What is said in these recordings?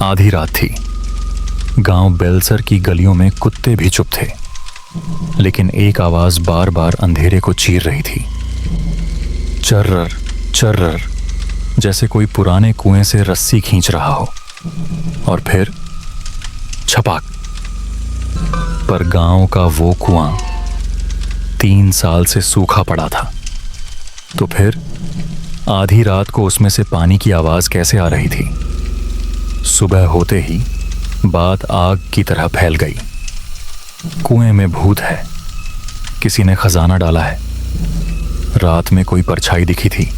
आधी रात थी। गांव बेलसर की गलियों में कुत्ते भी चुप थे, लेकिन एक आवाज बार बार अंधेरे को चीर रही थी। चर्रर चर्रर, जैसे कोई पुराने कुएं से रस्सी खींच रहा हो। और फिर छपाक। पर गांव का वो कुआं 3 साल से सूखा पड़ा था, तो फिर आधी रात को उसमें से पानी की आवाज कैसे आ रही थी? सुबह होते ही बात आग की तरह फैल गई। कुएं में भूत है, किसी ने खजाना डाला है। रात में कोई परछाई दिखी थी।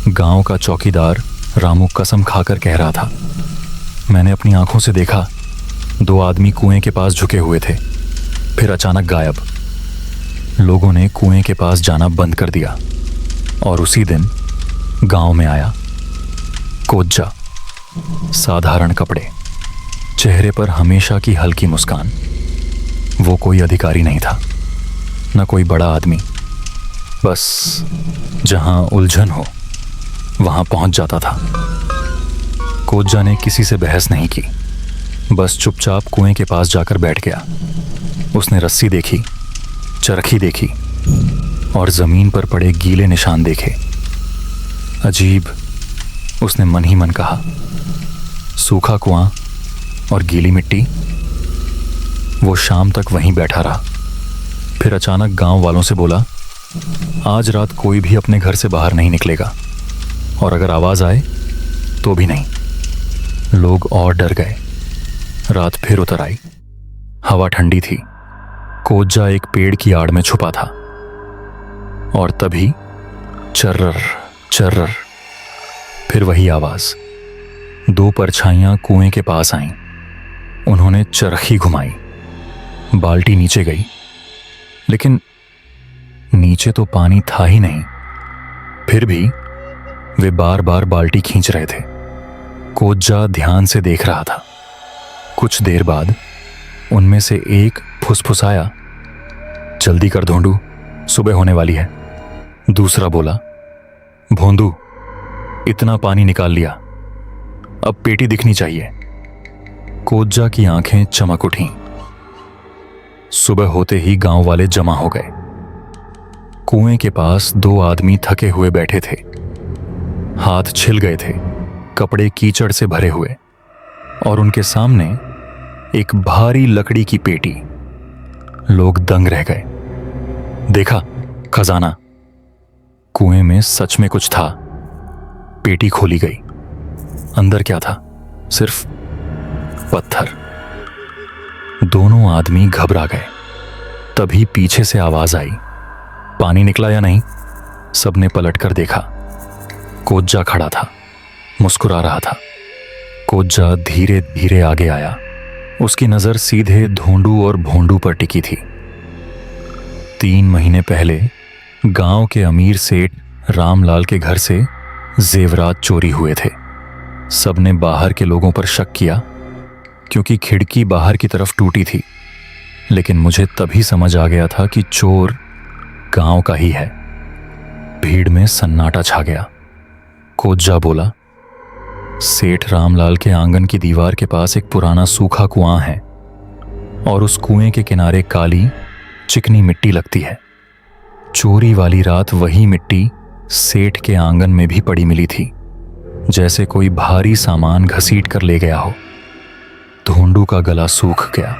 गांव का चौकीदार रामू कसम खाकर कह रहा था, मैंने अपनी आंखों से देखा 2 आदमी कुएं के पास झुके हुए थे, फिर अचानक गायब। लोगों ने कुएं के पास जाना बंद कर दिया और उसी दिन गांव में आया कोज्जा। साधारण कपड़े, चेहरे पर हमेशा की हल्की मुस्कान। वो कोई अधिकारी नहीं था, न कोई बड़ा आदमी। बस जहां उलझन हो वहां पहुंच जाता था। कोज्जा ने किसी से बहस नहीं की, बस चुपचाप कुएं के पास जाकर बैठ गया। उसने रस्सी देखी, चरखी देखी और जमीन पर पड़े गीले निशान देखे। अजीब, उसने मन ही मन कहा। सूखा कुआं और गीली मिट्टी। वो शाम तक वहीं बैठा रहा। फिर अचानक गांव वालों से बोला, आज रात कोई भी अपने घर से बाहर नहीं निकलेगा, और अगर आवाज आए तो भी नहीं। लोग और डर गए। रात फिर उतर आई। हवा ठंडी थी। कोज्जा एक पेड़ की आड़ में छुपा था। और तभी चर्रर चर्रर, फिर वही आवाज। 2 परछाइयां कुएं के पास आईं। उन्होंने चरखी घुमाई। बाल्टी नीचे गई, लेकिन नीचे तो पानी था ही नहीं। फिर भी वे बार बार बाल्टी खींच रहे थे। कोज्जा ध्यान से देख रहा था। कुछ देर बाद उनमें से एक फुसफुसाया, जल्दी कर धोंडू, सुबह होने वाली है। दूसरा बोला, भोंदू, इतना पानी निकाल लिया, अब पेटी दिखनी चाहिए। कोज्जा की आंखें चमक उठीं। सुबह होते ही गांव वाले जमा हो गए। कुएं के पास 2 आदमी थके हुए बैठे थे। हाथ छिल गए थे, कपड़े कीचड़ से भरे हुए, और उनके सामने एक भारी लकड़ी की पेटी। लोग दंग रह गए। देखा, खजाना। कुएं में सच में कुछ था। पेटी खोली गई। अंदर क्या था? सिर्फ पत्थर। दोनों आदमी घबरा गए। तभी पीछे से आवाज आई, पानी निकला या नहीं? सबने पलटकर देखा। कोज्जा खड़ा था, मुस्कुरा रहा था। कोज्जा धीरे धीरे आगे आया। उसकी नजर सीधे धोंडू और भोंडू पर टिकी थी। 3 महीने पहले गांव के अमीर सेठ रामलाल के घर से जेवरात चोरी हुए थे। सबने बाहर के लोगों पर शक किया, क्योंकि खिड़की बाहर की तरफ टूटी थी। लेकिन मुझे तभी समझ आ गया था कि चोर गांव का ही है। भीड़ में सन्नाटा छा गया। कोज्जा बोला, सेठ रामलाल के आंगन की दीवार के पास एक पुराना सूखा कुआं है, और उस कुएं के किनारे काली चिकनी मिट्टी लगती है। चोरी वाली रात वही मिट्टी सेठ के आंगन में भी पड़ी मिली थी, जैसे कोई भारी सामान घसीट कर ले गया हो। धोंडू का गला सूख गया।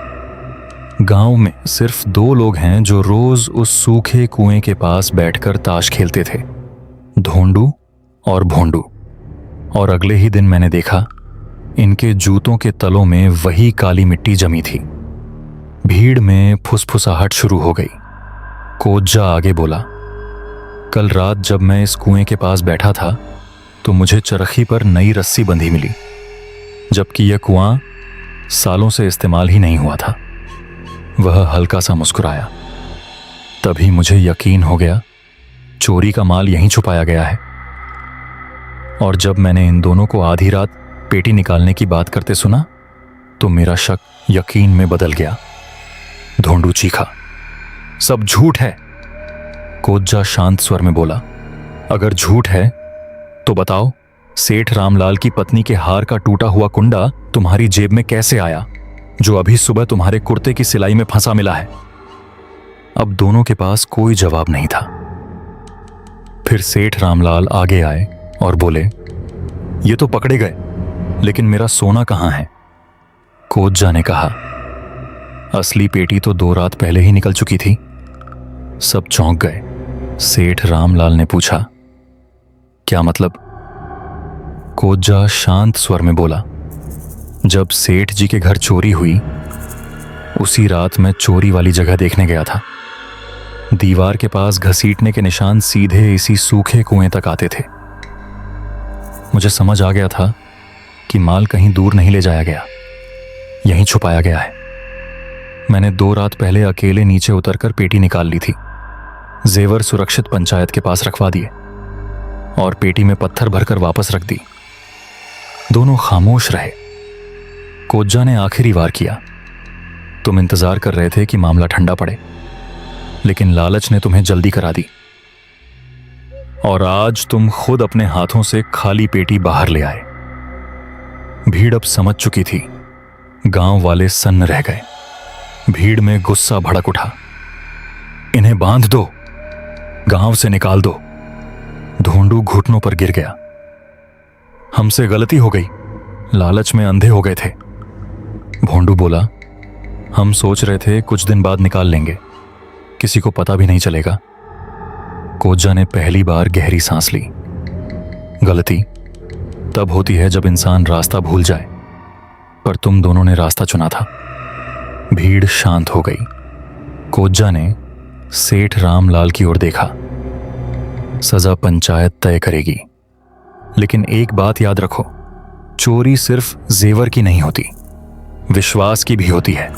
गांव में सिर्फ 2 लोग हैं जो रोज उस सूखे कुएं के पास बैठकर ताश खेलते थे, धोंडू और भोंडू। और अगले ही दिन मैंने देखा, इनके जूतों के तलों में वही काली मिट्टी जमी थी। भीड़ में फुसफुसाहट शुरू हो गई। कोज्जा आगे बोला, कल रात जब मैं इस कुएं के पास बैठा था तो मुझे चरखी पर नई रस्सी बंधी मिली, जबकि यह कुआं सालों से इस्तेमाल ही नहीं हुआ था। वह हल्का सा मुस्कुराया। तभी मुझे यकीन हो गया, चोरी का माल यहीं छुपाया गया है। और जब मैंने इन दोनों को आधी रात पेटी निकालने की बात करते सुना तो मेरा शक यकीन में बदल गया। धोंडू चीखा, सब झूठ है। कोज्जा शांत स्वर में बोला, अगर झूठ है तो बताओ, सेठ रामलाल की पत्नी के हार का टूटा हुआ कुंडा तुम्हारी जेब में कैसे आया, जो अभी सुबह तुम्हारे कुर्ते की सिलाई में फंसा मिला है? अब दोनों के पास कोई जवाब नहीं था। फिर सेठ रामलाल आगे आए और बोले, ये तो पकड़े गए, लेकिन मेरा सोना कहाँ है? कोज्जा ने कहा, असली पेटी तो 2 रात पहले ही निकल चुकी थी। सब चौंक गए। सेठ रामलाल ने पूछा, क्या मतलब? कोज्जा शांत स्वर में बोला, जब सेठ जी के घर चोरी हुई उसी रात मैं चोरी वाली जगह देखने गया था। दीवार के पास घसीटने के निशान सीधे इसी सूखे कुएं तक आते थे। मुझे समझ आ गया था कि माल कहीं दूर नहीं ले जाया गया, यहीं छुपाया गया है। मैंने 2 रात पहले अकेले नीचे उतरकर पेटी निकाल ली थी। जेवर सुरक्षित पंचायत के पास रखवा दिए और पेटी में पत्थर भरकर वापस रख दी। दोनों खामोश रहे। कोज्जा ने आखिरी वार किया, तुम इंतजार कर रहे थे कि मामला ठंडा पड़े, लेकिन लालच ने तुम्हें जल्दी करा दी और आज तुम खुद अपने हाथों से खाली पेटी बाहर ले आए। भीड़ अब समझ चुकी थी। गांव वाले सन्न रह गए। भीड़ में गुस्सा भड़क उठा, इन्हें बांध दो, गांव से निकाल दो। ढोंडू घुटनों पर गिर गया, हमसे गलती हो गई, लालच में अंधे हो गए थे। भोंडू बोला, हम सोच रहे थे कुछ दिन बाद निकाल लेंगे, किसी को पता भी नहीं चलेगा। कोज्जा ने पहली बार गहरी सांस ली। गलती तब होती है जब इंसान रास्ता भूल जाए, पर तुम दोनों ने रास्ता चुना था। भीड़ शांत हो गई। कोज्जा ने सेठ रामलाल की ओर देखा, सजा पंचायत तय करेगी, लेकिन एक बात याद रखो, चोरी सिर्फ जेवर की नहीं होती, विश्वास की भी होती है।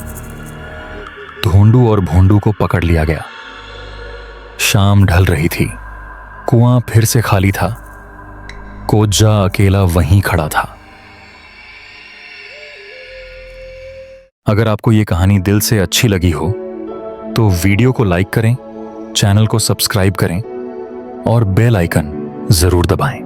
ढोंडू और भोंडू को पकड़ लिया गया। शाम ढल रही थी। कुआं फिर से खाली था। कोज्जा अकेला वहीं खड़ा था। अगर आपको ये कहानी दिल से अच्छी लगी हो तो वीडियो को लाइक करें, चैनल को सब्सक्राइब करें और बेल आइकन जरूर दबाएं।